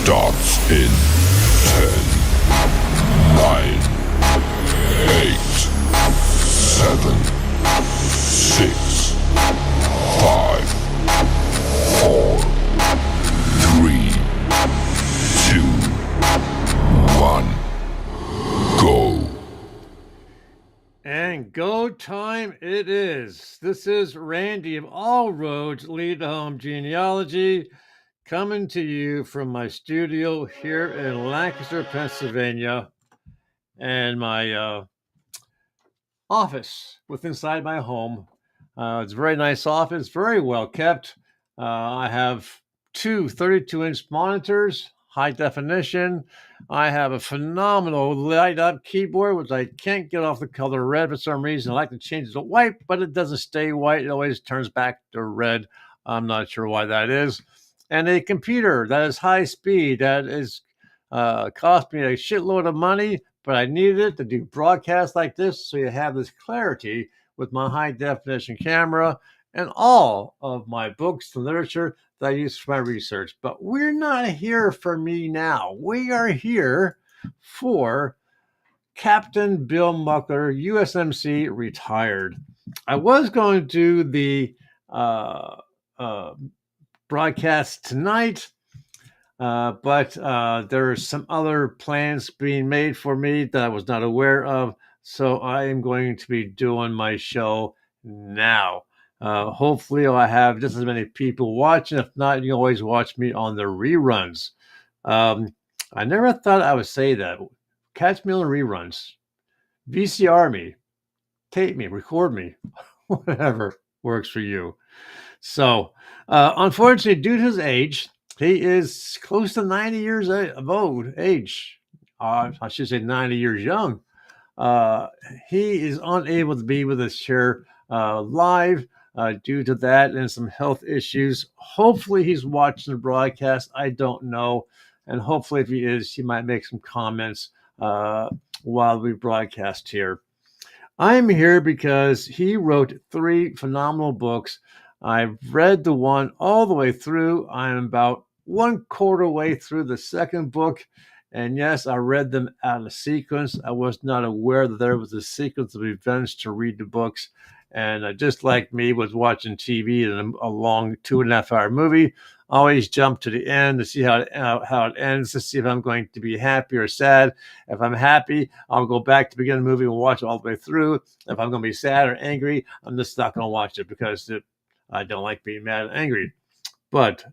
starts in 10, 9, 8, 7, 6, 5, 4, 3, 2, 1, go. And go time it is. This is Randy of All Roads Lead to Home Genealogy, coming to you from my studio here in Lancaster, Pennsylvania, and my office inside my home. It's a very nice office, very well kept. I have two 32-inch monitors, high definition. I have a phenomenal light-up keyboard, which I can't get off the color red for some reason. I like to change it to white, but it doesn't stay white. It always turns back to red. I'm not sure why that is. And a computer that is high speed, that is cost me a shitload of money, but I needed it to do broadcasts like this, so you have this clarity with my high definition camera and all of my books and literature that I use for my research. But we're not here for me now. We are here for Captain Bill Mucker, USMC, retired. I was going to do the broadcast tonight, but there are some other plans being made for me that I was not aware of. So I am going to be doing my show now. Hopefully I'll have just as many people watching. If not, you can always watch me on the reruns. I never thought I would say that. Catch me on the reruns. VCR me, tape me, record me, whatever works for you. So unfortunately, due to his age, he is close to 90 years of age. I should say 90 years young. He is unable to be with us here live due to that and some health issues. Hopefully he's watching the broadcast. I don't know. And hopefully if he is, he might make some comments while we broadcast here. I'm here because he wrote 3 phenomenal books. I've read the one all the way through. I'm about 1/4 way through the second book. And yes, I read them out of sequence. I was not aware that there was a sequence of events to read the books. And just like me, was watching TV and a long 2.5-hour movie, always jump to the end to see how it ends, to see if I'm going to be happy or sad. If I'm happy, I'll go back to the beginning of the movie and watch it all the way through. If I'm going to be sad or angry, I'm just not going to watch it because I don't like being mad and angry. But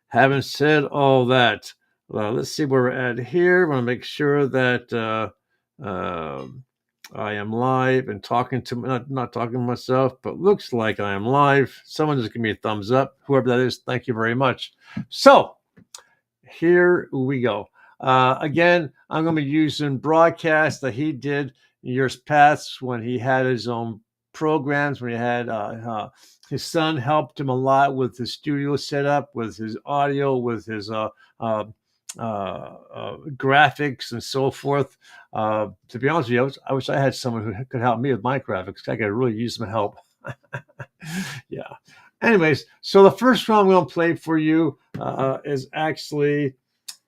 having said all that, let's see where we're at here. I want to make sure that I am live and talking to not talking to myself, but looks like I am live. Someone just give me a thumbs up. Whoever that is, thank you very much. So here we go. Again, I'm going to be using broadcasts that he did years past when he had his own programs, when he had his son helped him a lot with his studio setup, with his audio, with his graphics and so forth. To be honest with you, I wish I had someone who could help me with my graphics. I could really use some help. Yeah. Anyways, so the first one I'm going to play for you is actually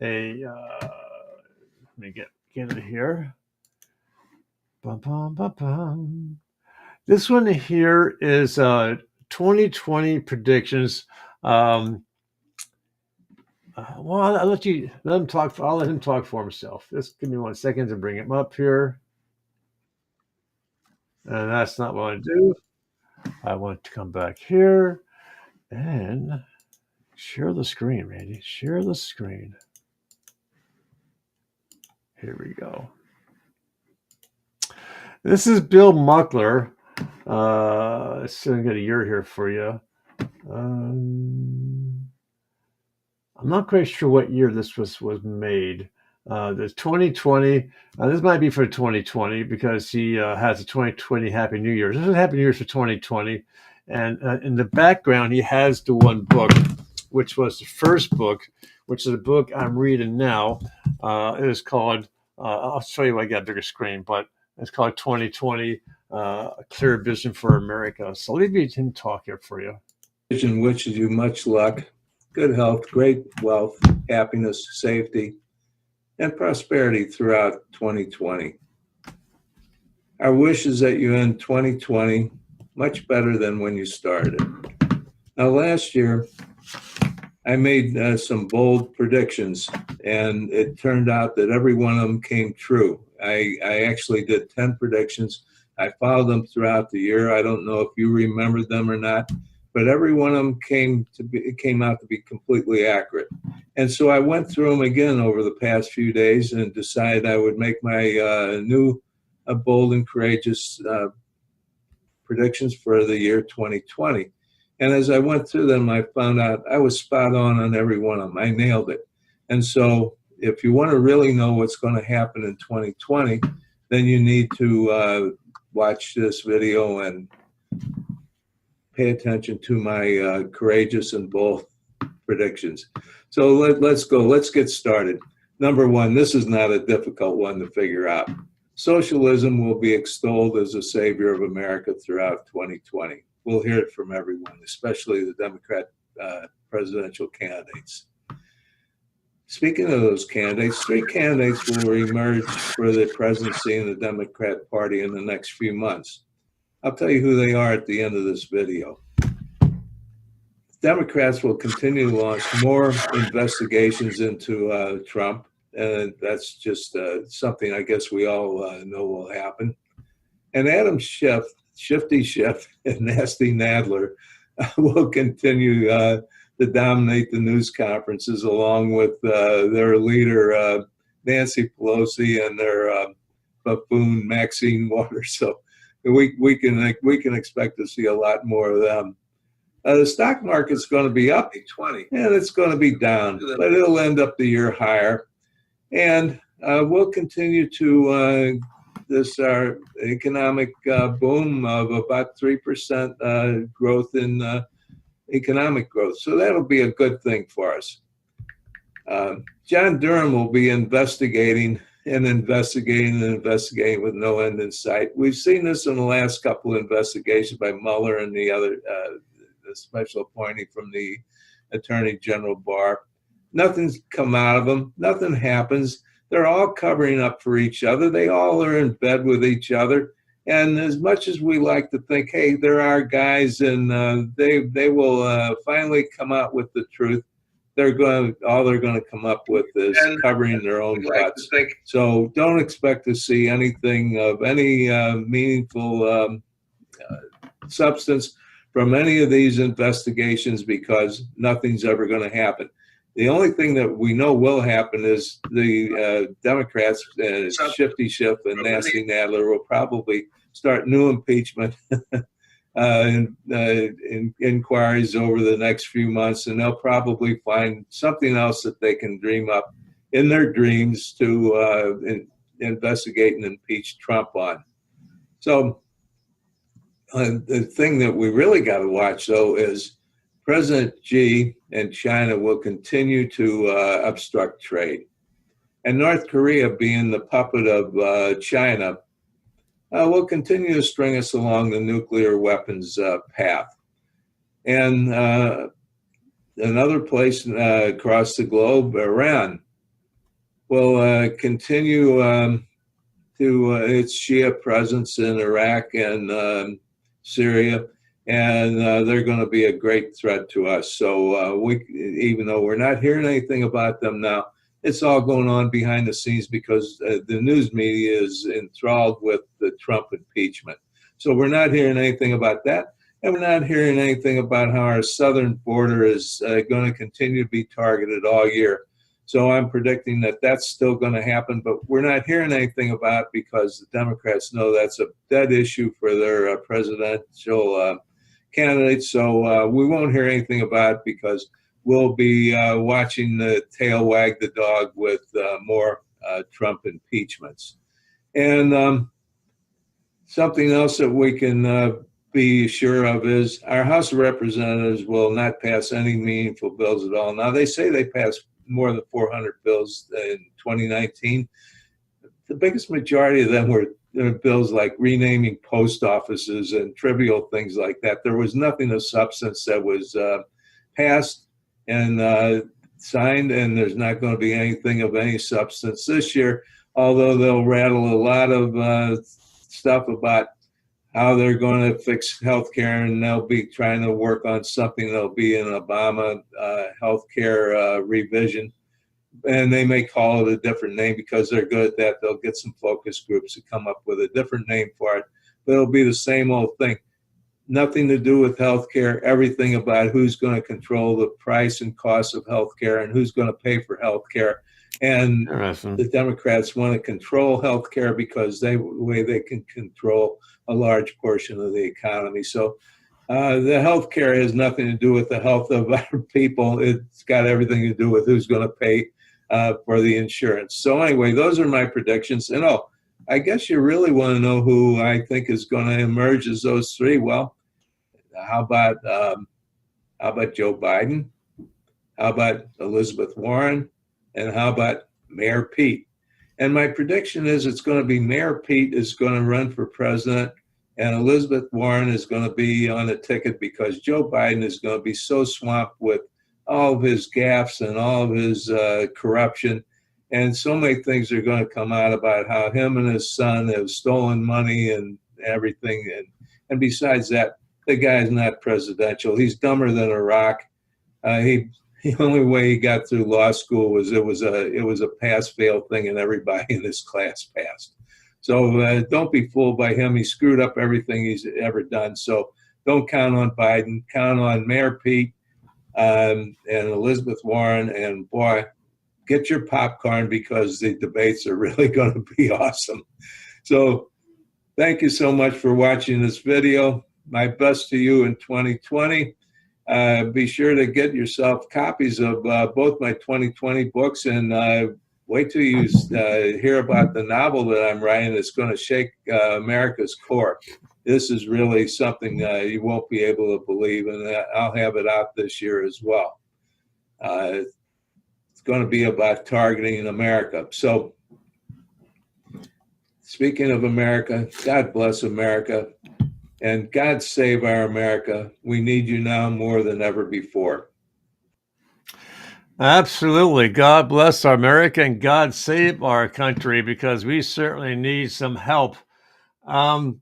a. Let me get it here. Bum, bum, bum, bum. This one here is 2020 predictions. Well, I'll let him talk. I'll let him talk for himself. Just give me 1 second to bring him up here. And that's not what I do. I want to come back here and share the screen, Randy. Share the screen. Here we go. This is Bill Muckler. Let's see, I'll get a year here for you. I'm not quite sure what year this was made. There's 2020. This might be for 2020 because he has a 2020 Happy New Year's. This is Happy New Year's for 2020. And in the background, he has the one book, which was the first book, which is a book I'm reading now. It is called, I'll show you when I get a bigger screen, but it's called 2020, A Clear Vision for America. So I'll leave him talk here for you. Vision wishes you much luck, good health, great wealth, happiness, safety, and prosperity throughout 2020. Our wish is that you end 2020 much better than when you started. Now, last year, I made some bold predictions, and it turned out that every one of them came true. I actually did 10 predictions. I followed them throughout the year. I don't know if you remembered them or not, but every one of them came out to be completely accurate. And so I went through them again over the past few days and decided I would make my new bold and courageous predictions for the year 2020. And as I went through them, I found out I was spot on every one of them. I nailed it. And so if you want to really know what's going to happen in 2020, then you need to watch this video and pay attention to my courageous and bold predictions. So let's go. Let's get started. Number one, this is not a difficult one to figure out. Socialism will be extolled as a savior of America throughout 2020. We'll hear it from everyone, especially the Democrat presidential candidates. Speaking of those candidates, 3 candidates will emerge for the presidency in the Democrat Party in the next few months. I'll tell you who they are at the end of this video. Democrats will continue to launch more investigations into Trump, and that's just something I guess we all know will happen. And Adam Schiff, Shifty Schiff, and Nasty Nadler will continue to dominate the news conferences along with their leader, Nancy Pelosi, and their buffoon, Maxine Waters. So we can expect to see a lot more of them. The stock market's going to be up 20, and it's going to be down, but it'll end up the year higher. And we'll continue to this our economic boom of about 3% growth in economic growth. So that'll be a good thing for us. John Durham will be investigating with no end in sight. We've seen this in the last couple of investigations by Mucker and the other the special appointee from the Attorney General Barr. Nothing's come out of them. Nothing happens. They're all covering up for each other. They all are in bed with each other. And as much as we like to think, hey, there are guys and they will finally come out with the truth, they're going to come up with is covering their own butts. So don't expect to see anything of any meaningful substance from any of these investigations because nothing's ever going to happen. The only thing that we know will happen is the Democrats, Shifty Schiff and Nasty Nadler, will probably start new impeachment inquiries over the next few months, and they'll probably find something else that they can dream up in their dreams to investigate and impeach Trump on. So the thing that we really got to watch, though, is President Xi and China will continue to obstruct trade. And North Korea, being the puppet of China, will continue to string us along the nuclear weapons path. And another place across the globe, Iran, will continue to its Shia presence in Iraq and Syria. And they're going to be a great threat to us. So even though we're not hearing anything about them now, it's all going on behind the scenes because the news media is enthralled with the Trump impeachment. So we're not hearing anything about that. And we're not hearing anything about how our southern border is going to continue to be targeted all year. So I'm predicting that that's still going to happen, but we're not hearing anything about it because the Democrats know that's a dead issue for their presidential candidates, so we won't hear anything about it because we'll be watching the tail wag the dog with more Trump impeachments. And something else that we can be sure of is our House of Representatives will not pass any meaningful bills at all. Now, they say they passed more than 400 bills in 2019. The biggest majority of them were bills like renaming post offices and trivial things like that. There was nothing of substance that was passed, and signed, and there's not going to be anything of any substance this year, although they'll rattle a lot of stuff about how they're going to fix healthcare, and they'll be trying to work on something that'll be an Obama healthcare revision. And they may call it a different name because they're good at that. They'll get some focus groups to come up with a different name for it, but it'll be the same old thing. Nothing to do with healthcare, everything about who's going to control the price and cost of healthcare and who's going to pay for healthcare. And the Democrats want to control healthcare because the way they can control a large portion of the economy. So the healthcare has nothing to do with the health of our people. It's got everything to do with who's going to pay for the insurance. So anyway, those are my predictions. And I guess you really want to know who I think is going to emerge as those three. Well, how about Joe Biden? How about Elizabeth Warren? And how about Mayor Pete? And my prediction is it's going to be Mayor Pete is going to run for president, and Elizabeth Warren is going to be on the ticket because Joe Biden is going to be so swamped with all of his gaffes and all of his corruption. And so many things are going to come out about how him and his son have stolen money and everything. And besides that, the guy's not presidential. He's dumber than a rock. The only way he got through law school was it was a pass-fail thing, and everybody in his class passed. So don't be fooled by him. He screwed up everything he's ever done. So don't count on Biden. Count on Mayor Pete and Elizabeth Warren. And boy, get your popcorn because the debates are really going to be awesome. So thank you so much for watching this video. My best to you in 2020. Be sure to get yourself copies of both my 2020 books, and wait till you hear about the novel that I'm writing that's going to shake America's core. This is really something you won't be able to believe, and I'll have it out this year as well. It's going to be about targeting America. So speaking of America, God bless America. And God save our America. We need you now more than ever before. Absolutely. God bless our America and God save our country, because we certainly need some help. And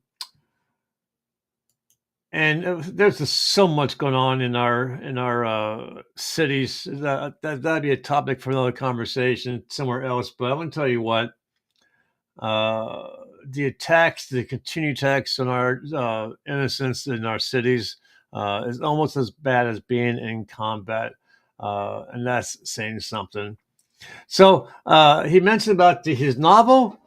there's just so much going on in our cities. That'd be a topic for another conversation somewhere else. But I want to tell you what. The attacks, the continued attacks on our innocents in our cities is almost as bad as being in combat. And that's saying something. So he mentioned about his novel.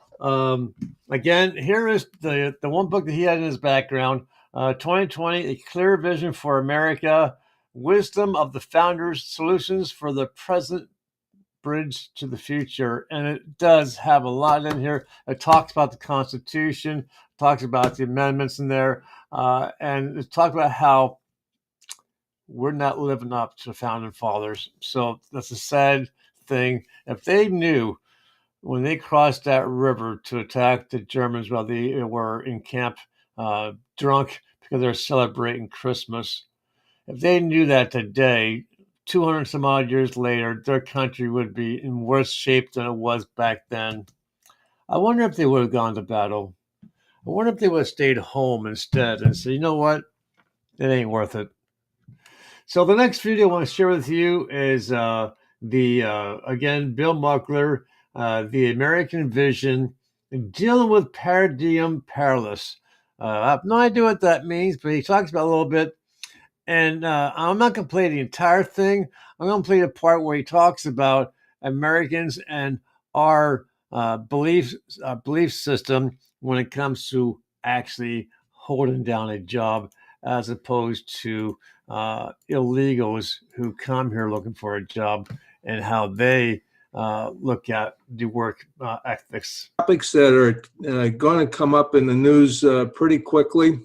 Again, here is the one book that he had in his background, 2020, A Clear Vision for America, Wisdom of the Founders, Solutions for the Present, Bridge to the Future. And it does have a lot in here. It talks about the Constitution, talks about the amendments in there, and it talks about how we're not living up to the founding fathers. So that's a sad thing. If they knew when they crossed that river to attack the Germans while they were in camp drunk because they're celebrating Christmas, if they knew that today, 200 some odd years later, their country would be in worse shape than it was back then. I wonder if they would have gone to battle. I wonder if they would have stayed home instead and said, you know what? It ain't worth it. So the next video I want to share with you is again, Bill Muckler, The American Vision, Dealing with Paradigm Paralysis. I have no idea what that means, but he talks about it a little bit. And I'm not going to play the entire thing. I'm going to play the part where he talks about Americans and our belief system when it comes to actually holding down a job, as opposed to illegals who come here looking for a job, and how they look at the work ethics. Topics that are going to come up in the news pretty quickly.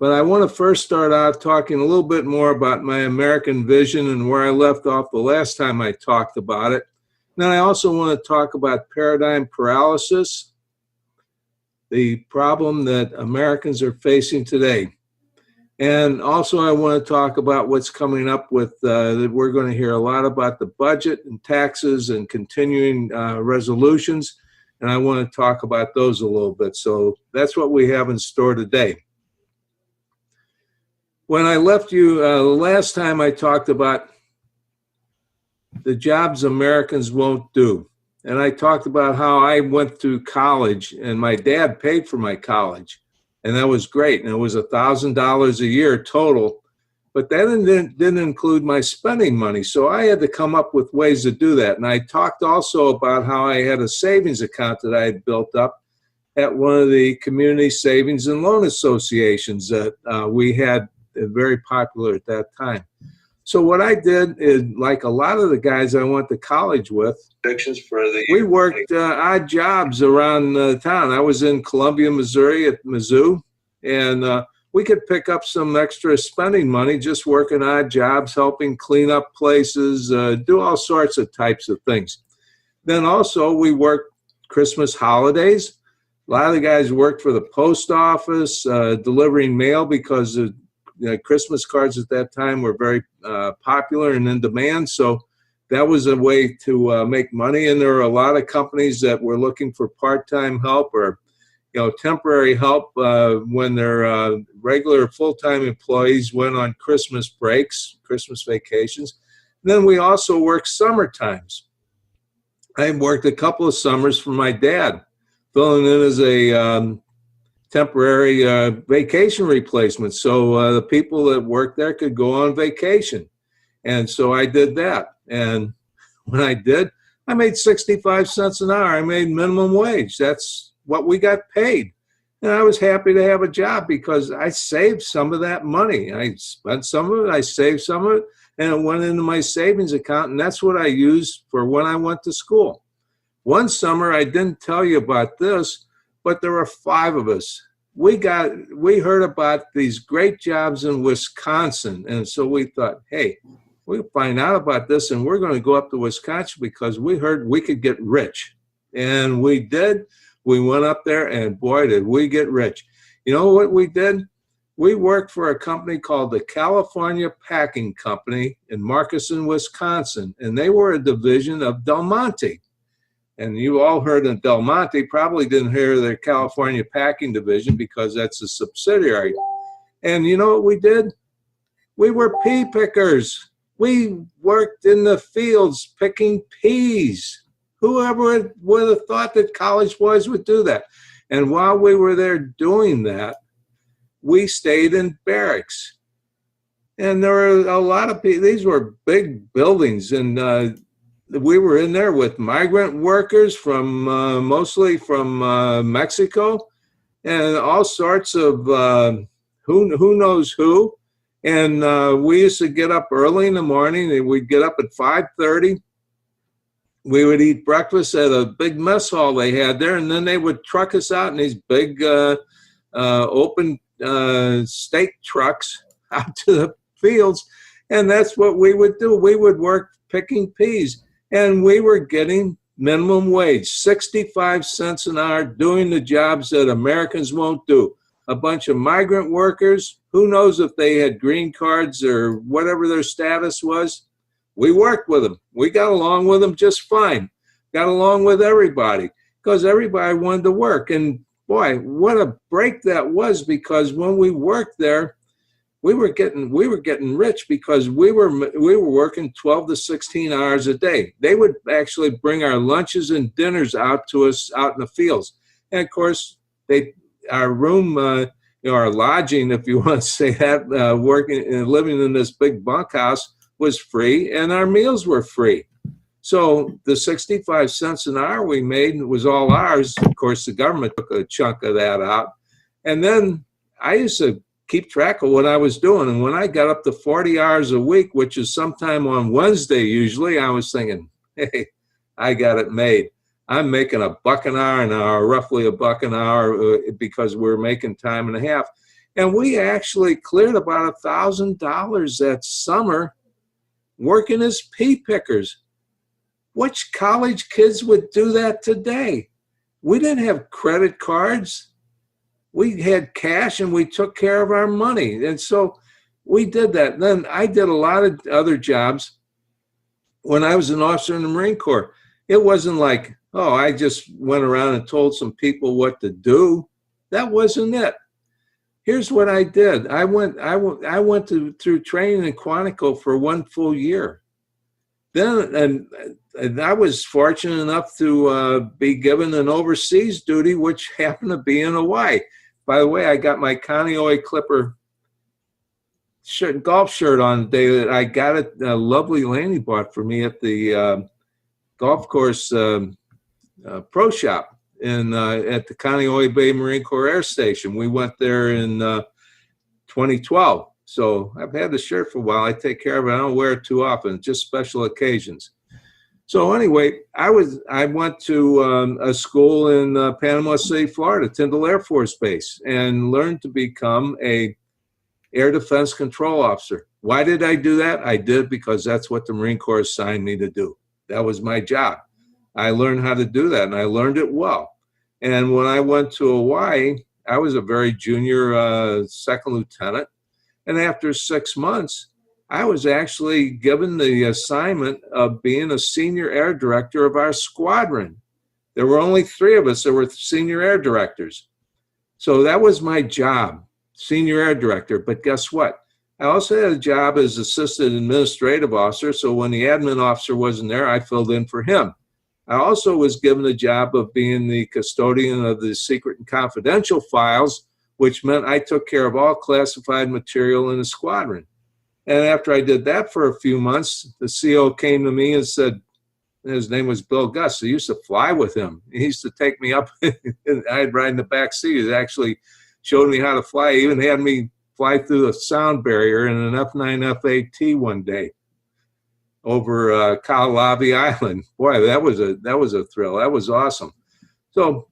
But I want to first start out talking a little bit more about my American vision and where I left off the last time I talked about it. Then I also want to talk about paradigm paralysis, the problem that Americans are facing today. And also, I want to talk about what's coming up with, we're going to hear a lot about the budget and taxes and continuing resolutions. And I want to talk about those a little bit. So that's what we have in store today. When I left you last time, I talked about the jobs Americans won't do. And I talked about how I went through college and my dad paid for my college. And that was great. And it was $1,000 a year total. But that didn't include my spending money. So I had to come up with ways to do that. And I talked also about how I had a savings account that I had built up at one of the community savings and loan associations that we had very popular at that time. So what I did is, like a lot of the guys I went to college with, we worked odd jobs around town. I was in Columbia, Missouri at Mizzou, and we could pick up some extra spending money just working odd jobs, helping clean up places, do all sorts of types of things. Then also we worked Christmas holidays. A lot of the guys worked for the post office, delivering mail because Christmas cards at that time were very popular and in demand. So that was a way to make money. And there were a lot of companies that were looking for part-time help or temporary help when their regular full-time employees went on Christmas breaks, Christmas vacations. And then we also worked summer times. I worked a couple of summers for my dad, filling in as a temporary vacation replacement. So the people that worked there could go on vacation. And so I did that. And when I did, I made 65 cents an hour. I made minimum wage. That's what we got paid. And I was happy to have a job because I saved some of that money. I spent some of it, I saved some of it, and it went into my savings account. And that's what I used for when I went to school. One summer, I didn't tell you about this, but there were 5 of us. We heard about these great jobs in Wisconsin. And so we thought, hey, we'll find out about this and we're going to go up to Wisconsin because we heard we could get rich. And we did. We went up there and boy, did we get rich. You know what we did? We worked for a company called the California Packing Company in Markeson, Wisconsin. And they were a division of Del Monte. And you all heard of Del Monte, probably didn't hear their California Packing Division because that's a subsidiary. And you know what we did? We were pea pickers. We worked in the fields picking peas. Whoever would have thought that college boys would do that? And while we were there doing that, we stayed in barracks. And there were a lot of people. These were big buildings, and we were in there with migrant workers from mostly from Mexico and all sorts of who knows who. And we used to get up early in the morning, and we'd get up at 5:30. We would eat breakfast at a big mess hall they had there, and then they would truck us out in these big open steak trucks out to the fields. And that's what we would do. We would work picking peas. And we were getting minimum wage, 65 cents an hour, doing the jobs that Americans won't do. A bunch of migrant workers, who knows if they had green cards or whatever their status was. We worked with them. We got along with them just fine. Got along with everybody because everybody wanted to work. And boy, what a break that was, because when we worked there, we were getting rich because we were working 12 to 16 hours a day. They would actually bring our lunches and dinners out to us out in the fields. And of course, our room, our lodging, if you want to say that, working and living in this big bunkhouse was free, and our meals were free. So the 65 cents an hour we made was all ours. Of course, the government took a chunk of that out. And then I used to keep track of what I was doing. And when I got up to 40 hours a week, which is sometime on Wednesday usually, I was thinking, hey, I got it made. I'm making $1 an hour now, roughly $1 an hour, because we're making time and a half. And we actually cleared about $1,000 that summer working as pea pickers. Which college kids would do that today? We didn't have credit cards. we had cash and we took care of our money. And so we did that. And then I did a lot of other jobs when I was an officer in the Marine Corps. It wasn't like, oh, I just went around and told some people what to do. That wasn't it. Here's what I did. I went through training in Quantico for 1 full year. Then, and I was fortunate enough to be given an overseas duty, which happened to be in Hawaii. By the way, I got my Kaneohe Clipper golf shirt on the day that I got it. A lovely lady bought for me at the golf course pro shop at the Kaneohe Bay Marine Corps Air Station. We went there in 2012. So I've had the shirt for a while. I take care of it. I don't wear it too often, just special occasions. So anyway, I went to a school in Panama City, Florida, Tyndall Air Force Base, and learned to become a air defense control officer. Why did I do that? I did because that's what the Marine Corps assigned me to do. That was my job. I learned how to do that, and I learned it well. And when I went to Hawaii, I was a very junior second lieutenant. And after 6 months, I was actually given the assignment of being a senior air director of our squadron. There were only 3 of us that were senior air directors. So that was my job, senior air director. But guess what? I also had a job as assistant administrative officer. So when the admin officer wasn't there, I filled in for him. I also was given the job of being the custodian of the secret and confidential files, which meant I took care of all classified material in the squadron. And after I did that for a few months, the CO came to me and said, his name was Bill Gus. I used to fly with him. He used to take me up, and I'd ride in the back seat. He actually showed me how to fly. He even had me fly through the sound barrier in an F-9 FAT one day over Kaalavi Island. Boy, that was a thrill. That was awesome. So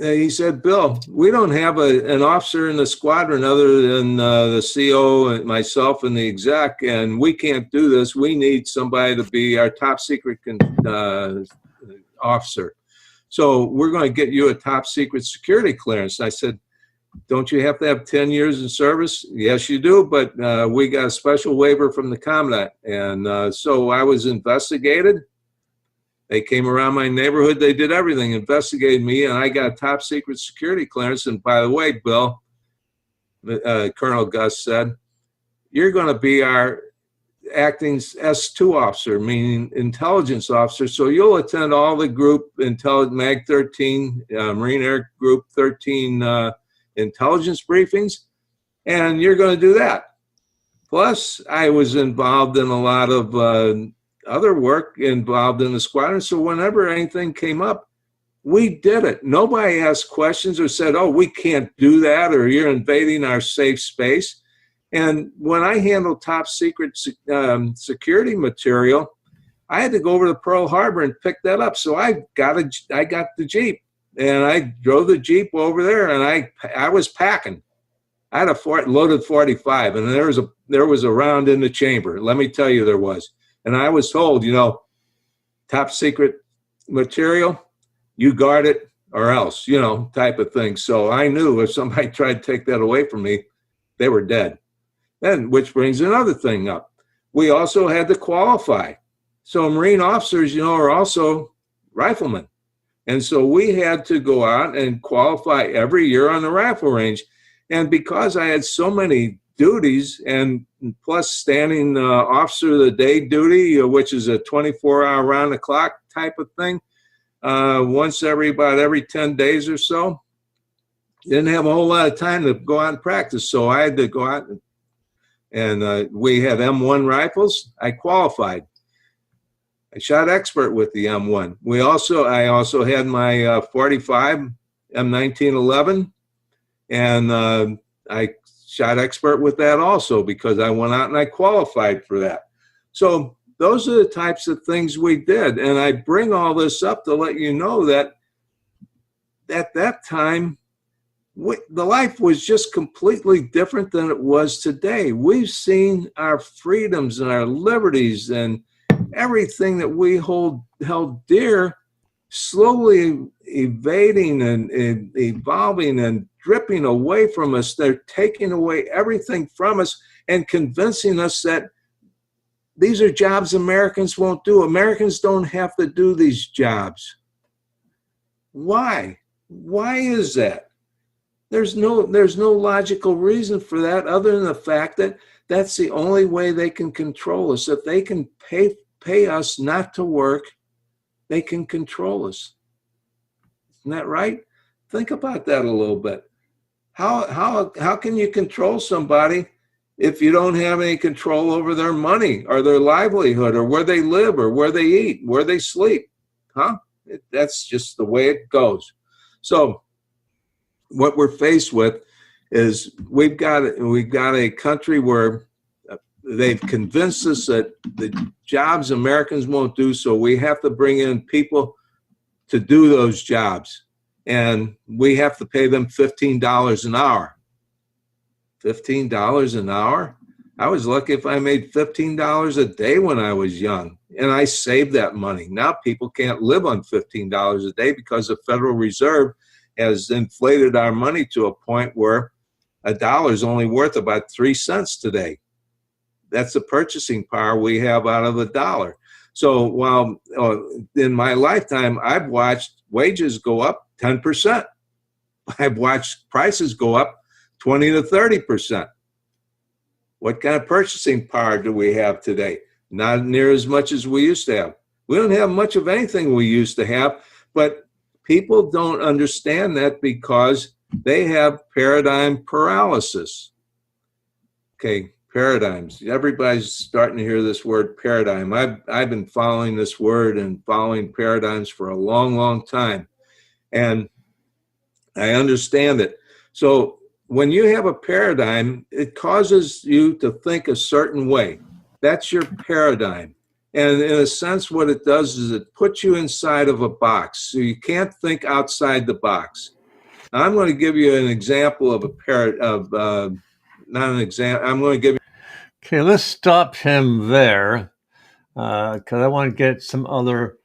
he said, Bill, we don't have an officer in the squadron other than the CO and myself and the exec, and we can't do this. We need somebody to be our top secret officer. So we're going to get you a top secret security clearance. I said, don't you have to have 10 years in service? Yes, you do, but we got a special waiver from the commandant. And so I was investigated. They came around my neighborhood. They did everything, investigated me, and I got a top secret security clearance. And by the way, Bill, Colonel Gus said, you're going to be our acting S2 officer, meaning intelligence officer. So you'll attend all the group Mag 13, Marine Air Group 13 intelligence briefings, and you're going to do that. Plus, I was involved in a lot of other work involved in the squadron. So whenever anything came up, we did it. Nobody asked questions or said, oh, we can't do that, or you're invading our safe space. And when I handled top secret security material, I had to go over to Pearl Harbor and pick that up. So I got the Jeep, and I drove the Jeep over there, and I was packing. I had a loaded 45, and there was a round in the chamber. Let me tell you, there was. And I was told, top secret material, you guard it or else, type of thing. So I knew if somebody tried to take that away from me, they were dead. Then, which brings another thing up. We also had to qualify. So Marine officers, are also riflemen. And so we had to go out and qualify every year on the rifle range. And because I had so many duties, and plus standing officer of the day duty, which is a 24-hour round-the-clock type of thing, once about every 10 days or so, didn't have a whole lot of time to go out and practice. So I had to go out and we had M1 rifles. I qualified. I shot expert with the M1. I also had my 45 M1911, and I shot expert with that also because I went out and I qualified for that. So those are the types of things we did. And I bring all this up to let you know that at that time, the life was just completely different than it was today. We've seen our freedoms and our liberties and everything that we held dear slowly evading and evolving and dripping away from us. They're taking away everything from us and convincing us that these are jobs Americans won't do. Americans don't have to do these jobs. Why? Why is that? There's no logical reason for that other than the fact that that's the only way they can control us. If they can pay us not to work, they can control us. Isn't that right? Think about that a little bit. How can you control somebody if you don't have any control over their money or their livelihood or where they live or where they eat, where they sleep? Huh? That's just the way it goes. So what we're faced with is we've got a country where they've convinced us that the jobs Americans won't do, so we have to bring in people to do those jobs. And we have to pay them $15 an hour. $15 an hour? I was lucky if I made $15 a day when I was young, and I saved that money. Now people can't live on $15 a day because the Federal Reserve has inflated our money to a point where a dollar is only worth about 3 cents today. That's the purchasing power we have out of a dollar. So while in my lifetime, I've watched wages go up 10%. I've watched prices go up 20 to 30%. What kind of purchasing power do we have today? Not near as much as we used to have. We don't have much of anything we used to have, but people don't understand that because they have paradigm paralysis. Okay, paradigms. Everybody's starting to hear this word paradigm. I've been following this word and following paradigms for a long, long time. And I understand it. So when you have a paradigm, it causes you to think a certain way. That's your paradigm. And in a sense, what it does is it puts you inside of a box. So you can't think outside the box. Now, I'm going to give you an example of I'm going to give you. Okay, let's stop him there because I want to get some other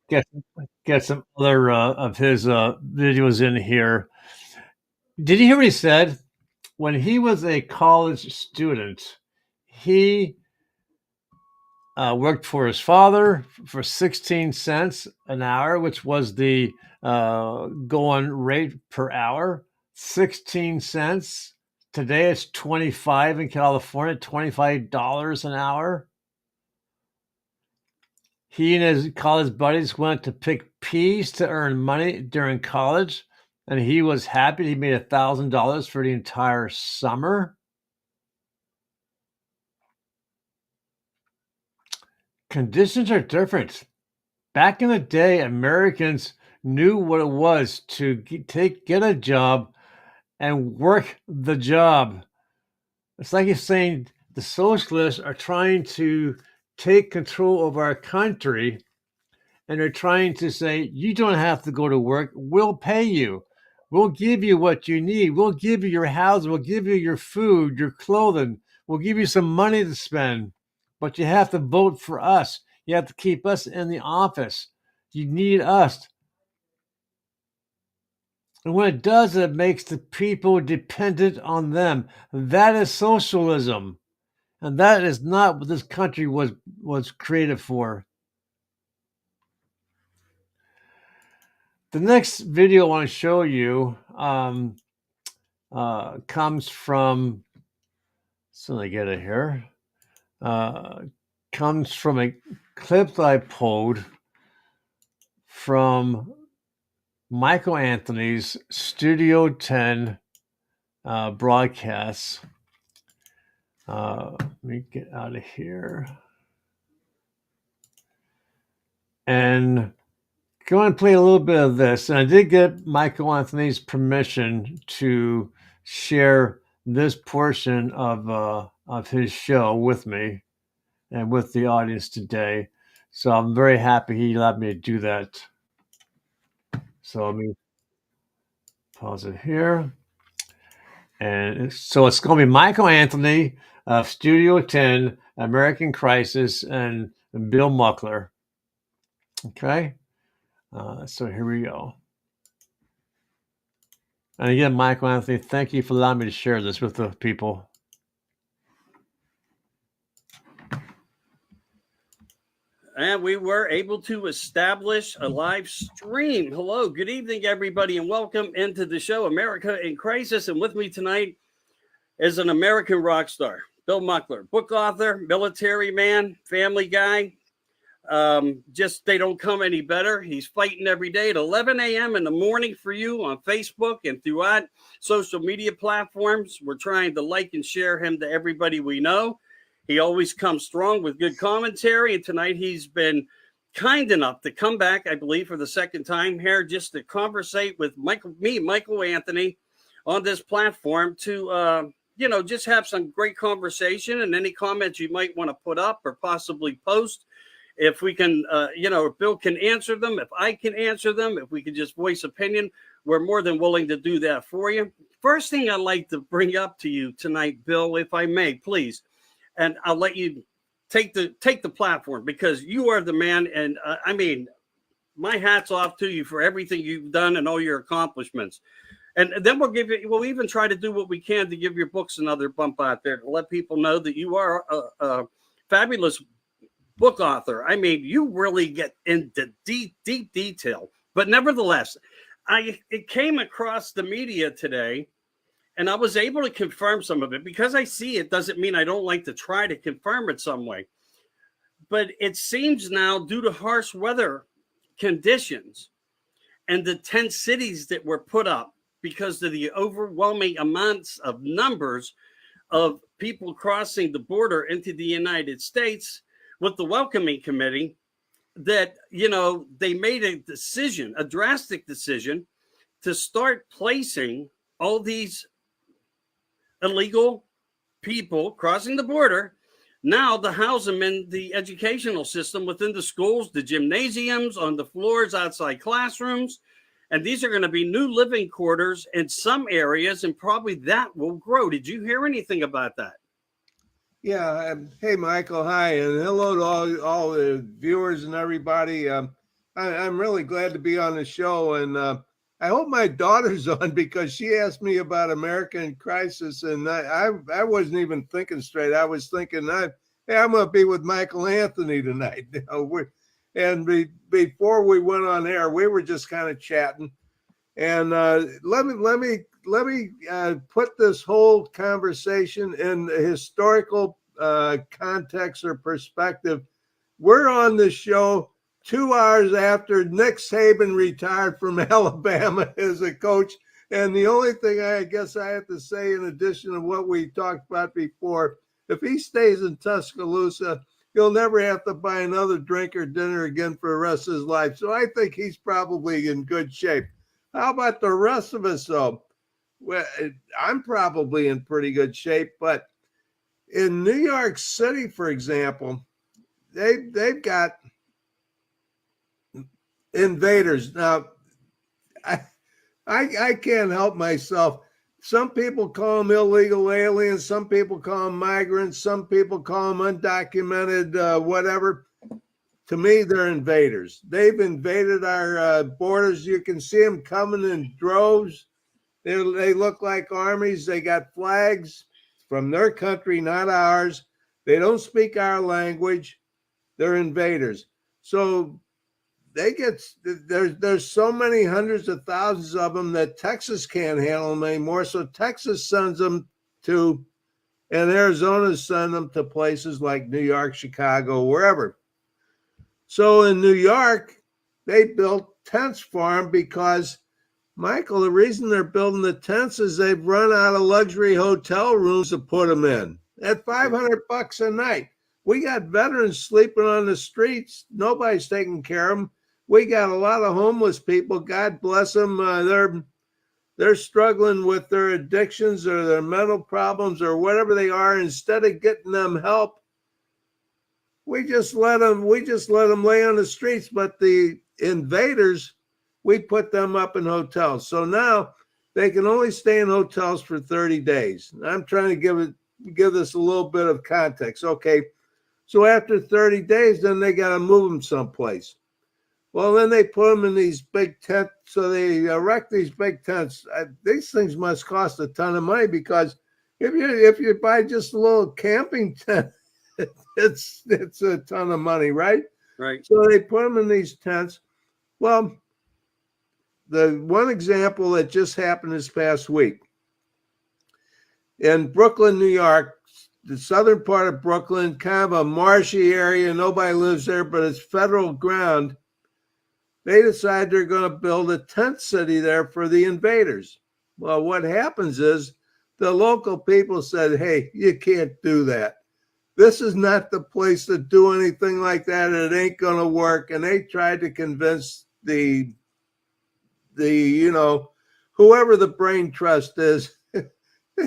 get some other of his videos in here. Did you hear what he said? When he was a college student, he worked for his father for 16 cents an hour, which was the going rate per hour. 16 cents. Today it's 25 in California, $25 an hour. He and his college buddies went to pick peas to earn money during college, and he was happy. He made $1,000 for the entire summer. Conditions are different. Back in the day, Americans knew what it was to get a job and work the job. It's like he's saying the socialists are trying to take control of our country, and they're trying to say, you don't have to go to work. We'll pay you. We'll give you what you need. We'll give you your house. We'll give you your food, your clothing. We'll give you some money to spend. But you have to vote for us. You have to keep us in the office. You need us. And what it does, it makes the people dependent on them. That is socialism. And that is not what this country was created for. The next video I want to show you comes from, so let me get it here, comes from a clip that I pulled from Michael Anthony's Studio 10 broadcasts. Let me get out of here. And go and play a little bit of this. And I did get Michael Anthony's permission to share this portion of his show with me and with the audience today. So I'm very happy he allowed me to do that. So let me pause it here. And so it's going to be Michael Anthony of Studio 10, American Crisis, and Bill Muckler. Okay. So here we go. And again, Michael Anthony, thank you for allowing me to share this with the people. And we were able to establish a live stream. Hello, good evening, everybody, and welcome into the show, America in Crisis. And with me tonight is an American rock star, Bill Muckler, book author, military man, family guy. Just they don't come any better. He's fighting every day at 11 a.m. in the morning for you on Facebook and throughout social media platforms. We're trying to like and share him to everybody we know. He always comes strong with good commentary. And tonight he's been kind enough to come back, I believe, for the second time here just to conversate with Michael Anthony, on this platform to, just have some great conversation and any comments you might want to put up or possibly post. If we can, if Bill can answer them, if I can answer them, if we can just voice opinion, we're more than willing to do that for you. First thing I'd like to bring up to you tonight, Bill, if I may, please, and I'll let you take the platform because you are the man. And my hat's off to you for everything you've done and all your accomplishments. And then we'll even try to do what we can to give your books another bump out there to let people know that you are a fabulous book author. I mean, you really get into deep detail. But nevertheless, it came across the media today, and I was able to confirm some of it. Because I see it doesn't mean I don't like to try to confirm it some way. But it seems now, due to harsh weather conditions and the 10 cities that were put up because of the overwhelming amounts of numbers of people crossing the border into the United States with the welcoming committee, that, they made a drastic decision to start placing all these illegal people crossing the border, now to house them in the educational system within the schools, the gymnasiums, on the floors outside classrooms. And these are going to be new living quarters in some areas, and probably that will grow. Did you hear anything about that? Yeah. Hey, Michael. Hi, and hello to all the viewers and everybody. I'm really glad to be on the show, and I hope my daughter's on because she asked me about America in Crisis, and I wasn't even thinking straight. I was thinking, hey, I'm going to be with Michael Anthony tonight. Before we went on air, we were just kind of chatting, and let me put this whole conversation in a historical context or perspective. We're on the show 2 hours after Nick Saban retired from Alabama as a coach. And the only thing I guess I have to say, in addition to what we talked about before, if he stays in Tuscaloosa, he'll never have to buy another drink or dinner again for the rest of his life. So I think he's probably in good shape. How about the rest of us, though? Well, I'm probably in pretty good shape, but in New York City, for example, they've got invaders. Now, I can't help myself. Some people call them illegal aliens. Some people call them migrants. Some people call them undocumented, whatever. To me, they're invaders. They've invaded our borders. You can see them coming in droves. They look like armies. They got flags from their country, not ours. They don't speak our language. They're invaders. So there's so many hundreds of thousands of them that Texas can't handle them anymore. So Texas sends them to, and Arizona send them to places like New York, Chicago, wherever. So in New York, they built tents for them because, Michael, the reason they're building the tents is they've run out of luxury hotel rooms to put them in at $500 a night. We got veterans sleeping on the streets. Nobody's taking care of them. We got a lot of homeless people. God bless them. They're struggling with their addictions or their mental problems or whatever they are. Instead of getting them help, we just let them lay on the streets. But the invaders, we put them up in hotels. So now they can only stay in hotels for 30 days. I'm trying to give this a little bit of context. Okay, so after 30 days, then they got to move them someplace. Well, then they put them in these big tents. So they erect these big tents. These things must cost a ton of money, because if you buy just a little camping tent, it's a ton of money, right? Right. So they put them in these tents. Well, the one example that just happened this past week in Brooklyn, New York, the southern part of Brooklyn, kind of a marshy area, nobody lives there, but it's federal ground. They decide they're going to build a tent city there for the invaders. Well, what happens is the local people said, hey, you can't do that. This is not the place to do anything like that. It ain't going to work. And they tried to convince the whoever the brain trust is,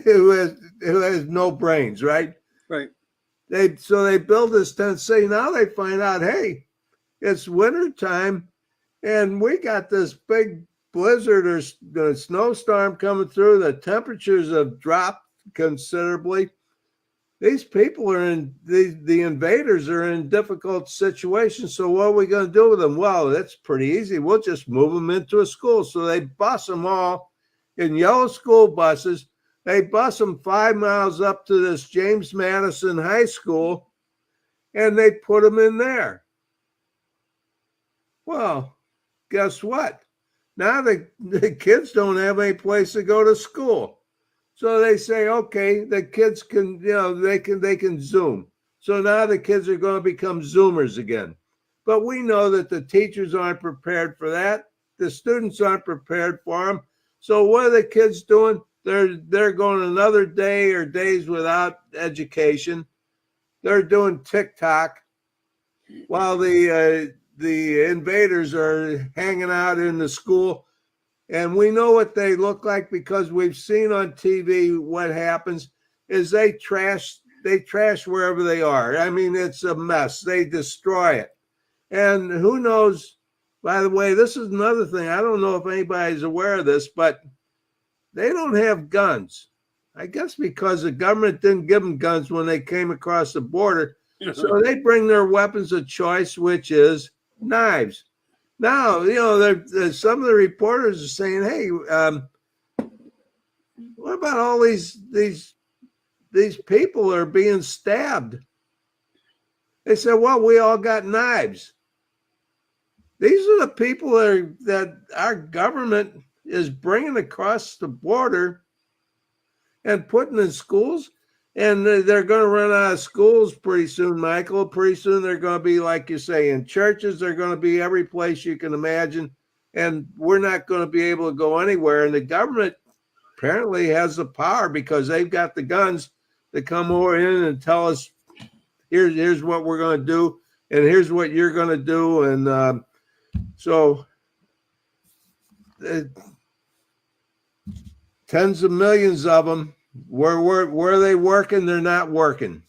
who has no brains, right? Right. So they build this tent city. Now they find out, hey, it's winter time, and we got this big blizzard or the snowstorm coming through. The temperatures have dropped considerably. These people are the invaders are in difficult situations. So what are we going to do with them? Well, that's pretty easy. We'll just move them into a school. So they bus them all in yellow school buses. They bus them 5 miles up to this James Madison High School, and they put them in there. Well, guess what? Now the kids don't have any place to go to school. So they say, okay, the kids can, they can Zoom. So now the kids are going to become Zoomers again. But we know that the teachers aren't prepared for that. The students aren't prepared for them. So what are the kids doing? They're going another day or days without education. They're doing TikTok while the invaders are hanging out in the school. And we know what they look like because we've seen on TV what happens is they trash wherever they are. I mean, it's a mess. They destroy it. And who knows, by the way, this is another thing. I don't know if anybody's aware of this, but they don't have guns. I guess because the government didn't give them guns when they came across the border. So they bring their weapons of choice, which is knives. Now, some of the reporters are saying, hey, what about all these people are being stabbed? They said, well, we all got knives. These are the people that our government is bringing across the border and putting in schools. And they're going to run out of schools pretty soon, Michael. Pretty soon they're going to be, like you say, in churches. They're going to be every place you can imagine. And we're not going to be able to go anywhere. And the government apparently has the power because they've got the guns to come over in and tell us, here's what we're going to do. And here's what you're going to do. And so tens of millions of them. Where are they working? They're not working.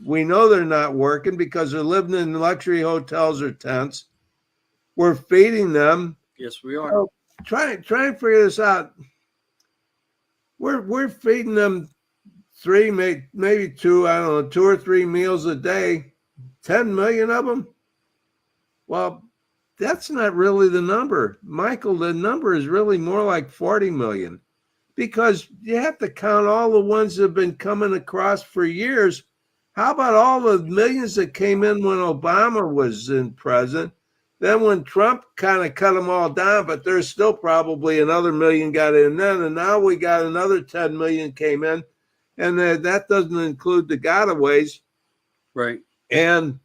We know they're not working because they're living in luxury hotels or tents. We're feeding them. Yes, we are. So try and figure this out. We're feeding them maybe two or three meals a day. 10 million of them. Well, that's not really the number, Michael. The number is really more like 40 million. Because you have to count all the ones that have been coming across for years. How about all the millions that came in when Obama was in president? Then when Trump kind of cut them all down, but there's still probably another million got in then. And now we got another 10 million came in. And that doesn't include the gotaways. Right. And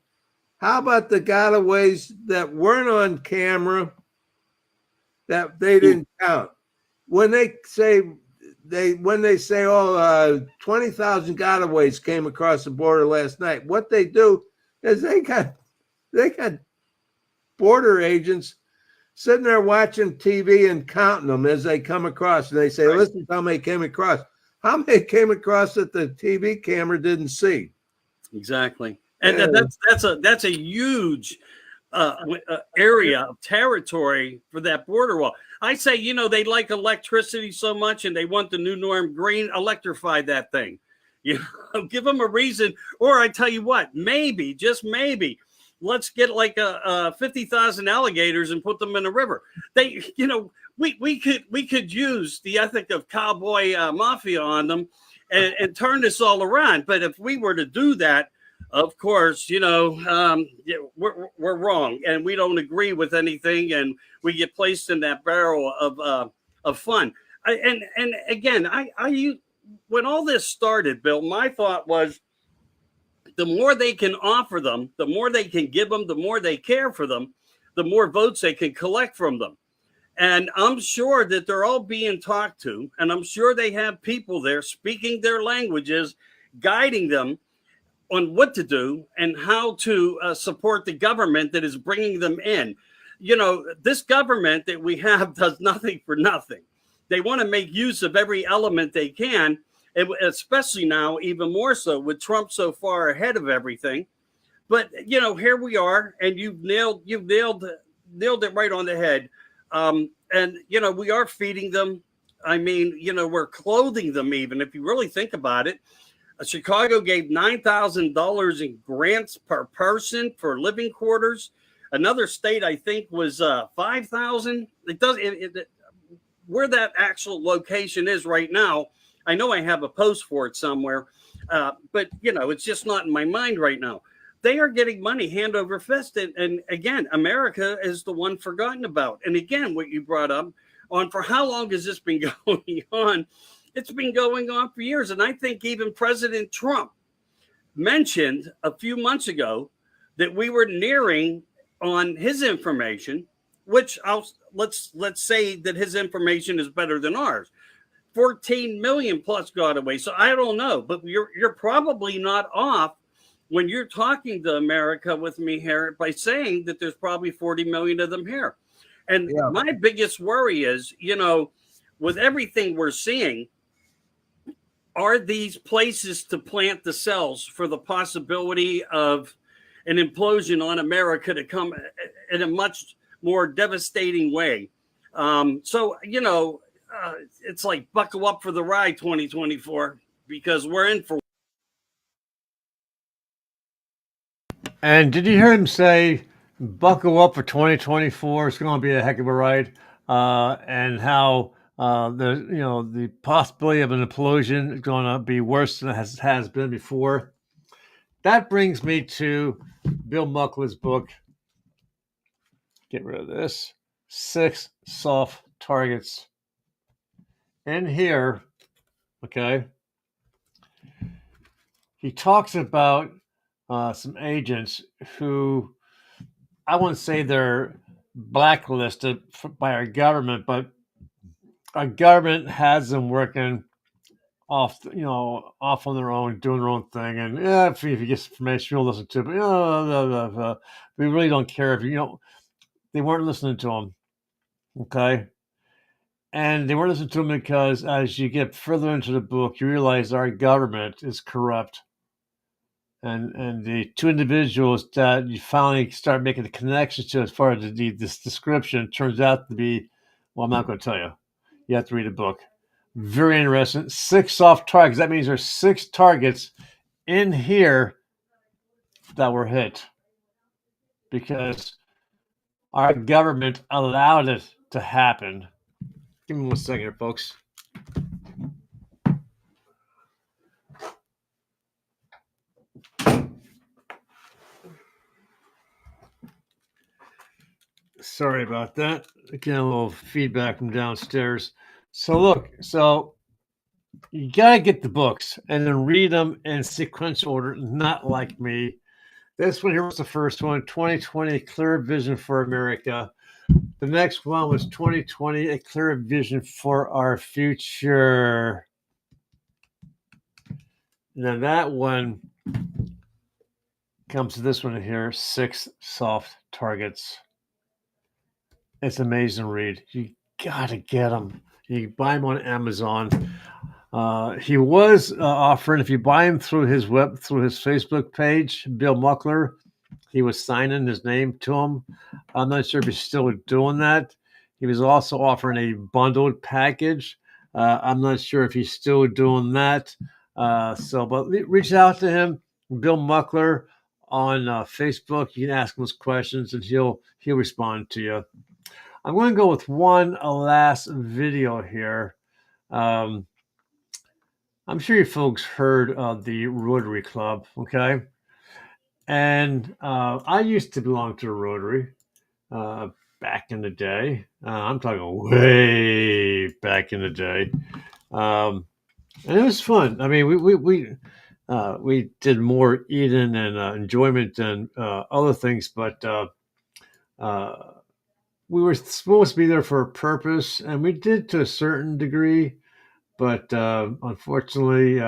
how about the gotaways that weren't on camera that they didn't count? When they say, 20,000 gotaways came across the border last night, what they do is they got border agents sitting there watching TV and counting them as they come across. And they say, right, listen to how many came across. How many came across that the TV camera didn't see? Exactly. And that's a huge area of territory for that border wall. I say, they like electricity so much and they want the new norm green. Electrify that thing. Give them a reason. Or I tell you what, maybe, just maybe, let's get like 50,000 alligators and put them in a river. They, we could use the ethic of cowboy mafia on them and turn this all around. But if we were to do that, of course, we're wrong, and we don't agree with anything, and we get placed in that barrel of fun. And again, when all this started, Bill, my thought was, the more they can offer them, the more they can give them, the more they care for them, the more votes they can collect from them. And I'm sure that they're all being talked to, and I'm sure they have people there speaking their languages, guiding them on what to do and how to support the government that is bringing them in. This government that we have does nothing for nothing. They want to make use of every element they can, especially now, even more so with Trump so far ahead of everything. But here we are, and you've nailed it right on the head. And we are feeding them. I mean, we're clothing them. Even if you really think about it, Chicago gave $9,000 in grants per person for living quarters. Another state, I think, was $5,000. It does where that actual location is right now. I know I have a post for it somewhere, but it's just not in my mind right now. They are getting money hand over fist, and again, America is the one forgotten about. And again, what you brought up on, for how long has this been going on? It's been going on for years, and I think even President Trump mentioned a few months ago that we were nearing on his information, which let's say that his information is better than ours. 14 million plus got away. So I don't know, but you're probably not off when you're talking to America with me here by saying that there's probably 40 million of them here. And my biggest worry is, with everything we're seeing, are these places to plant the cells for the possibility of an implosion on America to come in a much more devastating way? It's like buckle up for the ride 2024, because we're in for. And did you hear him say, buckle up for 2024? It's going to be a heck of a ride. And how the possibility of an implosion is going to be worse than it has been before. That brings me to Bill Muckler's book. Get rid of this. 6 Soft Targets. In here, okay, he talks about some agents who, I wouldn't say they're blacklisted by our government, but our government has them working off on their own, doing their own thing. And if you get information, you'll listen to it. But we really don't care if they weren't listening to them. Okay. And they weren't listening to them because as you get further into the book, you realize our government is corrupt. And the 2 individuals that you finally start making the connections to as far as this description turns out to be, well, I'm not going to tell you. You have to read the book. Very interesting. 6 soft targets. That means there's 6 targets in here that were hit because our government allowed it to happen. Give me 1 second here, folks. Sorry about that. Getting a little feedback from downstairs. So look, you got to get the books and then read them in sequential order, not like me. This one here was the first one, 2020, A Clear Vision for America. The next one was 2020, A Clear Vision for Our Future. And then that one comes to this one here, 6 Soft Targets. It's an amazing read. You got to get them. You can buy them on Amazon. He was offering, if you buy him through his Facebook page, Bill Muckler, he was signing his name to him. I'm not sure if he's still doing that. He was also offering a bundled package. I'm not sure if he's still doing that. But reach out to him, Bill Muckler. on Facebook. You can ask him his questions, and he'll respond to you. I'm going to go with one last video here. I'm sure you folks heard of the Rotary Club, okay? And I used to belong to the Rotary back in the day. I'm talking way back in the day. And it was fun. I mean, we did more eating and enjoyment than other things, but we were supposed to be there for a purpose, and we did to a certain degree. But unfortunately,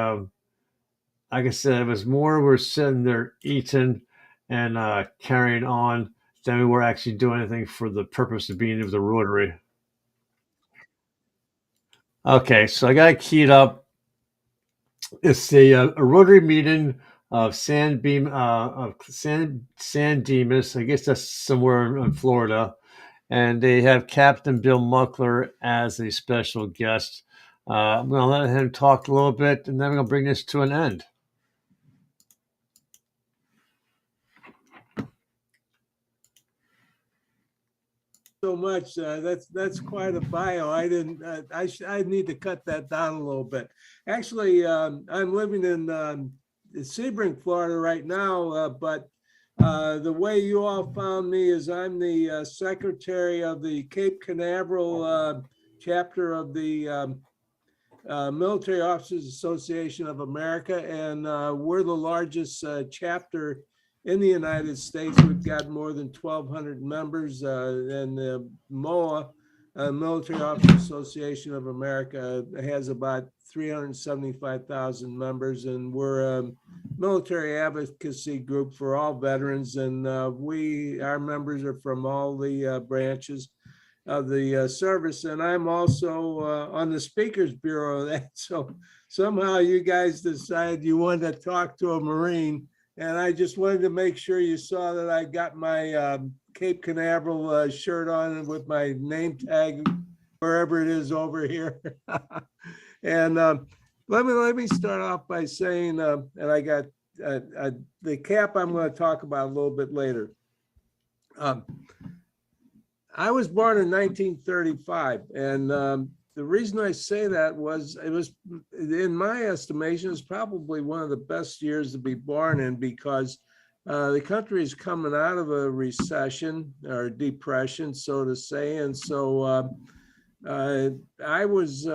like I said, it was more we're sitting there eating and carrying on than we were actually doing anything for the purpose of being with the Rotary. Okay, so I got it keyed up. It's a Rotary meeting of San Dimas. I guess that's somewhere in Florida, and they have Captain Bill Muckler as a special guest. I'm going to let him talk a little bit, and then I'm going to bring this to an end. So much. That's quite a bio. I didn't. I need to cut that down a little bit. Actually, I'm living in Sebring, Florida right now. But the way you all found me is I'm the secretary of the Cape Canaveral chapter of the Military Officers Association of America, and we're the largest chapter in the United States. We've got more than 1,200 members, and the MOA, Military Officers Association of America, has about 375,000 members, and we're a military advocacy group for all veterans, and our members are from all the branches of the service, and I'm also on the Speakers Bureau of that. So somehow you guys decided you wanted to talk to a Marine, and I just wanted to make sure you saw that I got my Cape Canaveral shirt on with my name tag, wherever it is over here. And let me start off by saying, and I got the cap I'm going to talk about a little bit later. I was born in 1935, and the reason I say that was it was, in my estimation, is probably one of the best years to be born in, because the country is coming out of a recession or depression, so to say, and so I was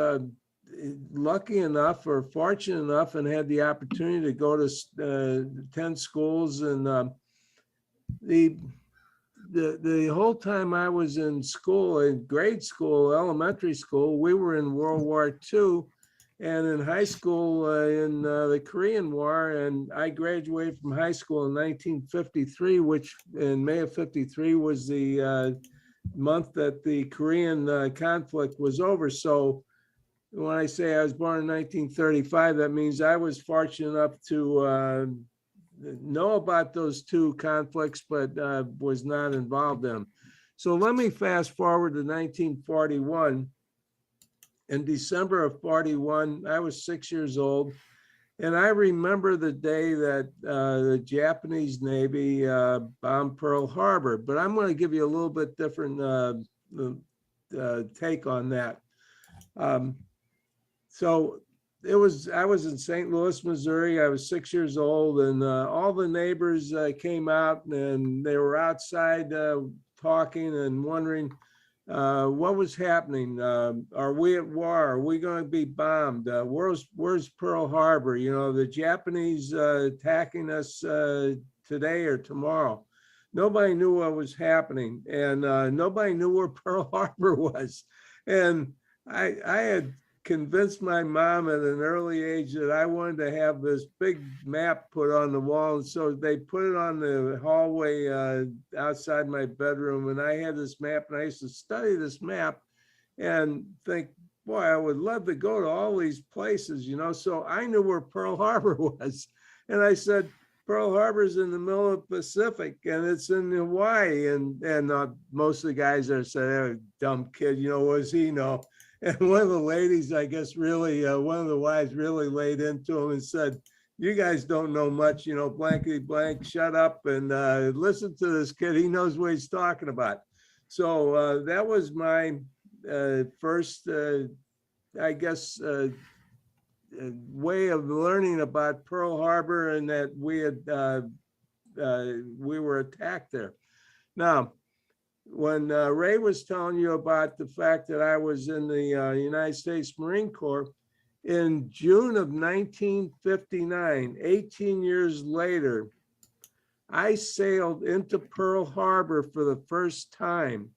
lucky enough or fortunate enough and had the opportunity to go to 10 schools, and the whole time I was in school, in grade school, elementary school, we were in World War II, and in high school in the Korean War, and I graduated from high school in 1953, which in May of 53 was the month that the Korean conflict was over. So when I say I was born in 1935, that means I was fortunate enough to know about those two conflicts, but was not involved in them. So let me fast forward to 1941. In December of 41, I was 6 years old, and I remember the day that the Japanese Navy bombed Pearl Harbor, but I'm going to give you a little bit different take on that. So I was in St. Louis, Missouri. I was 6 years old, and all the neighbors came out, and they were outside talking and wondering what was happening. Are we at war? Are we going to be bombed? Where's Pearl Harbor? You know, the Japanese attacking us today or tomorrow. Nobody knew what was happening, and nobody knew where Pearl Harbor was. And I had convinced my mom at an early age that I wanted to have this big map put on the wall. And so they put it on the hallway outside my bedroom. And I had this map, and I used to study this map and think, boy, I would love to go to all these places, you know. So I knew where Pearl Harbor was. And I said, Pearl Harbor's in the middle of the Pacific, and it's in Hawaii. And most of the guys there said, oh, dumb kid, you know, what does he know? And one of the ladies, I guess, really, one of the wives really laid into him and said, you guys don't know much, blankety blank, shut up and listen to this kid. He knows what he's talking about. So that was my first, I guess, way of learning about Pearl Harbor, and that we were attacked there. Now, when Ray was telling you about the fact that I was in the United States Marine Corps, in June of 1959, 18 years later, I sailed into Pearl Harbor for the first time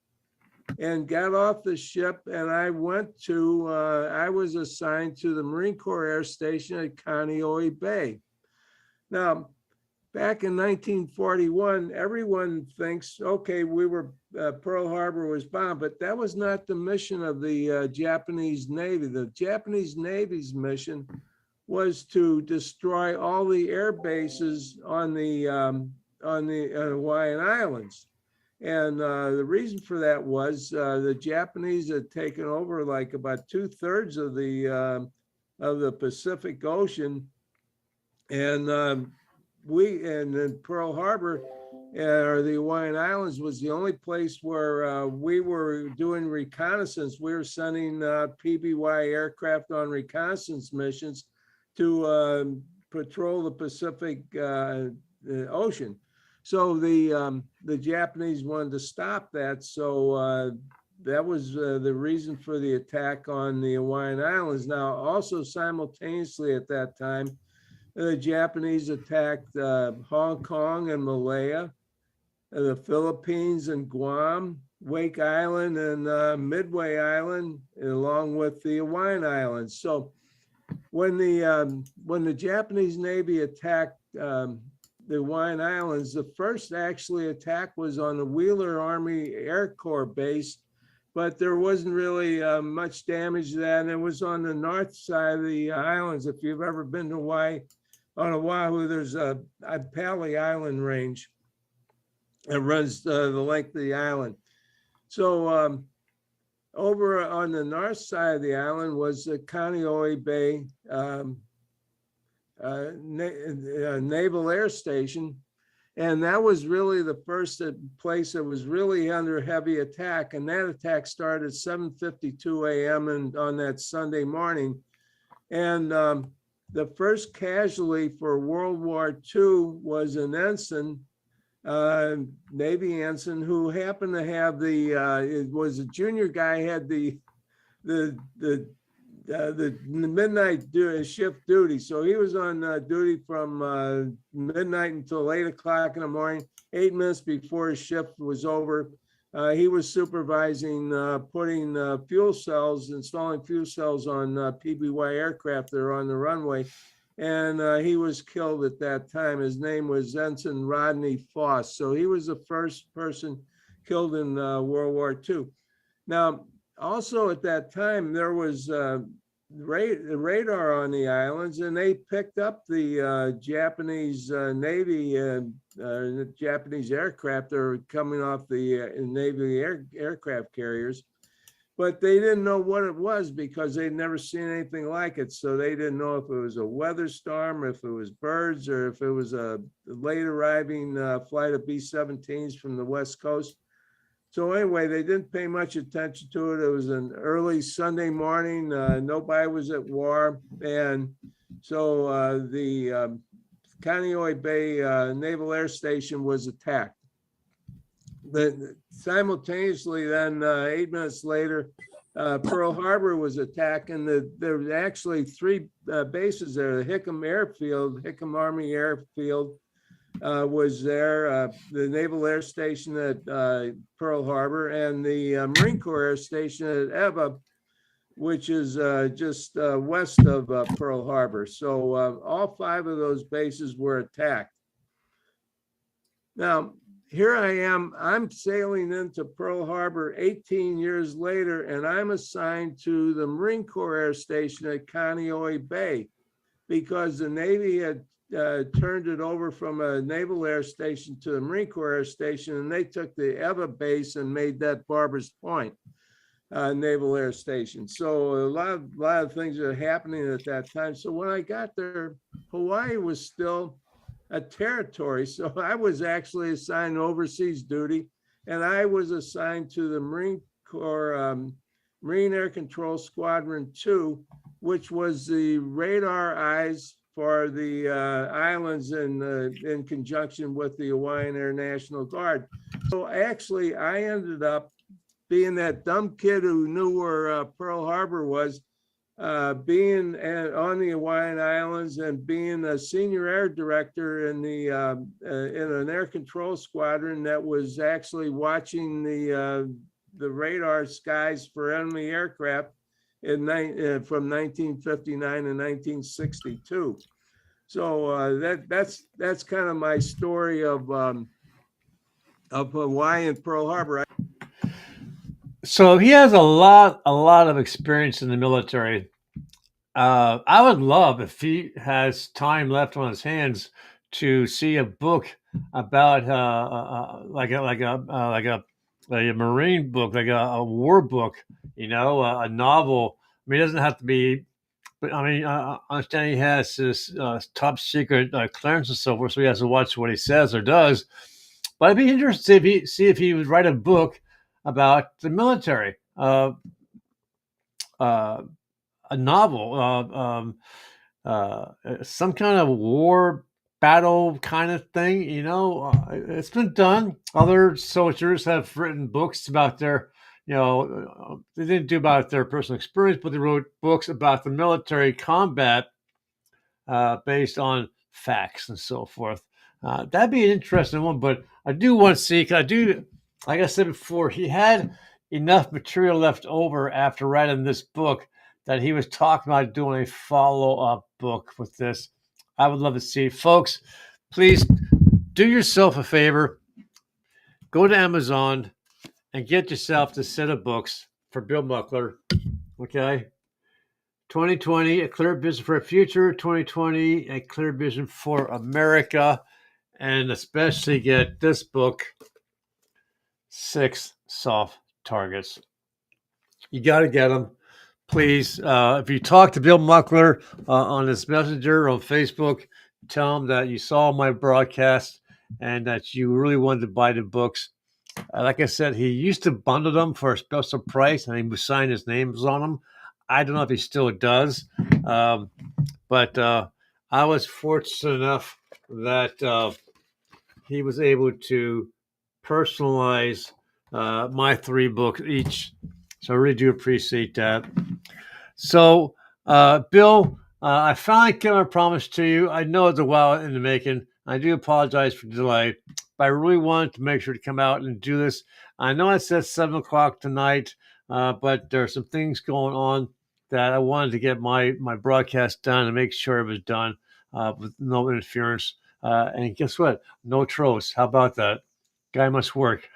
and got off the ship, and I was assigned to the Marine Corps Air Station at Kaneohe Bay. Now, back in 1941, everyone thinks, okay, Pearl Harbor was bombed, but that was not the mission of the Japanese Navy. The Japanese Navy's mission was to destroy all the air bases on the Hawaiian Islands. And the reason for that was the Japanese had taken over like about 2/3 of the Pacific Ocean, and in Pearl Harbor, or the Hawaiian Islands, was the only place where we were doing reconnaissance. We were sending PBY aircraft on reconnaissance missions to patrol the Pacific Ocean. So the Japanese wanted to stop that. So that was the reason for the attack on the Hawaiian Islands. Now, also simultaneously at that time, the Japanese attacked Hong Kong and Malaya, the Philippines and Guam, Wake Island and Midway Island, along with the Hawaiian Islands. So when the Japanese Navy attacked the Hawaiian Islands, the first actually attack was on the Wheeler Army Air Corps base, but there wasn't really much damage to that. And it was on the north side of the islands. If you've ever been to Hawaii, on Oahu, there's a Pali Island range that runs the length of the island. So over on the north side of the island was the Kaneohe Bay Naval Air Station. And that was really the first place that was really under heavy attack. And that attack started at 7:52 a.m. on that Sunday morning. And the first casualty for World War II was an ensign, Navy ensign, who happened to have it was a junior guy, had the midnight shift duty. So he was on duty from midnight until 8 o'clock in the morning, 8 minutes before his shift was over. He was supervising putting installing fuel cells on PBY aircraft that are on the runway. And he was killed at that time. His name was Ensign Rodney Foss. So he was the first person killed in World War II. Now, also at that time, there was radar on the islands, and they picked up the Japanese Navy, Japanese aircraft that were coming off the Navy aircraft carriers, but they didn't know what it was because they'd never seen anything like it. So they didn't know if it was a weather storm, if it was birds, or if it was a late arriving flight of B-17s from the West Coast. So anyway, they didn't pay much attention to it. It was an early Sunday morning. Nobody was at war. And so the Kaneohe Bay Naval Air Station was attacked. Simultaneously, then 8 minutes later, Pearl Harbor was attacked. And there were actually 3 bases there. The Hickam Army Airfield, was there, the Naval Air Station at Pearl Harbor, and the Marine Corps Air Station at Eva, which is just west of Pearl Harbor. So all 5 of those bases were attacked. Now, here I am, I'm sailing into Pearl Harbor 18 years later, and I'm assigned to the Marine Corps Air Station at Kaneohe Bay because the Navy had turned it over from a Naval Air Station to the Marine Corps Air Station, and they took the Eva base and made that Barbers Point Naval Air Station. So a lot of things are happening at that time. So when I got there, Hawaii was still a territory. So I was actually assigned overseas duty, and I was assigned to the Marine Corps Marine Air Control Squadron 2, which was the radar eyes for the islands in conjunction with the Hawaiian Air National Guard. So actually, I ended up being that dumb kid who knew where Pearl Harbor was, being on the Hawaiian Islands and being a senior air director in in an air control squadron that was actually watching the radar skies for enemy aircraft from 1959 to 1962. So that's kind of my story of Hawaii and Pearl Harbor. So he has a lot of experience in the military. I would love if he has time left on his hands to see a book about like a Marine book, like a war book, a novel. I mean, it doesn't have to be, but I mean, I understand he has his top secret clearance and so forth, so he has to watch what he says or does. But I'd be interested if he would write a book about the military, a novel, some kind of war battle kind of thing. It's been done. Other soldiers have written books about their, they didn't do about their personal experience, but they wrote books about the military combat based on facts and so forth. That'd be an interesting one, but I do want to see, like I said before, he had enough material left over after writing this book that he was talking about doing a follow-up book with this. I would love to see. Folks, please do yourself a favor. Go to Amazon and get yourself the set of books for Bill Muckler, okay? 2020, A Clear Vision for a Future. 2020, A Clear Vision for America. And especially get this book, 6 Soft Targets. You got to get them. Please, if you talk to Bill Muckler on his messenger on Facebook, tell him that you saw my broadcast and that you really wanted to buy the books. Like I said, he used to bundle them for a special price, and he would sign his names on them. I don't know if he still does, but I was fortunate enough that he was able to personalize my 3 books each. So I really do appreciate that. So, Bill, I finally kept my promise to you. I know it's a while in the making. I do apologize for the delay, but I really wanted to make sure to come out and do this. I know I said 7 o'clock tonight, but there are some things going on that I wanted to get my broadcast done and make sure it was done with no interference. And guess what? No trolls. How about that? Guy must work.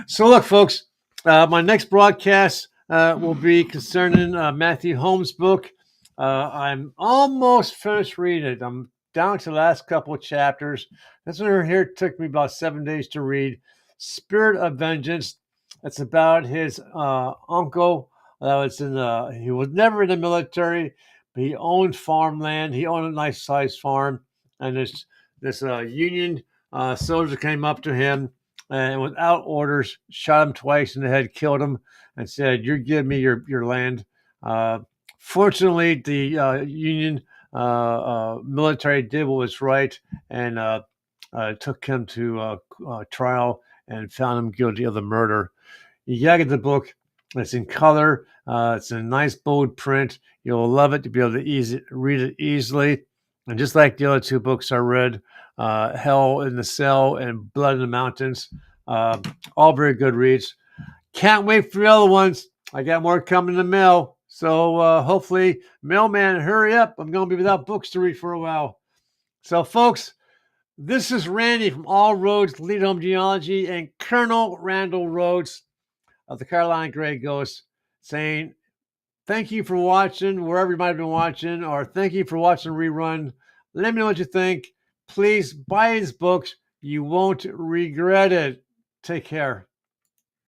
So look, folks, my next broadcast will be concerning Matthew Holmes' book. I'm almost finished reading it. I'm down to the last couple of chapters. This one here took me about 7 days to read. Spirit of Vengeance. It's about his uncle. He was never in the military, but he owned farmland. He owned a nice-sized farm. And this Union soldier came up to him and without orders shot him twice in the head, killed him, and said, "You're giving me your land." Fortunately, the Union military did what was right and took him to trial and found him guilty of the murder. You gotta get the book. It's in color. It's in a nice bold print. You'll love it. You'll be able to read it easily. And just like the other 2 books I read, Hell in the Cell and Blood in the Mountains, all very good reads. Can't wait for the other ones. I got more coming in the mail. So hopefully, mailman, hurry up. I'm going to be without books to read for a while. So folks, this is Randy from All Roads Lead Home Genealogy and Colonel Randall Rhodes of the Carolina Gray Ghost saying, thank you for watching, wherever you might have been watching, or thank you for watching the rerun. Let me know what you think. Please buy his books. You won't regret it. Take care.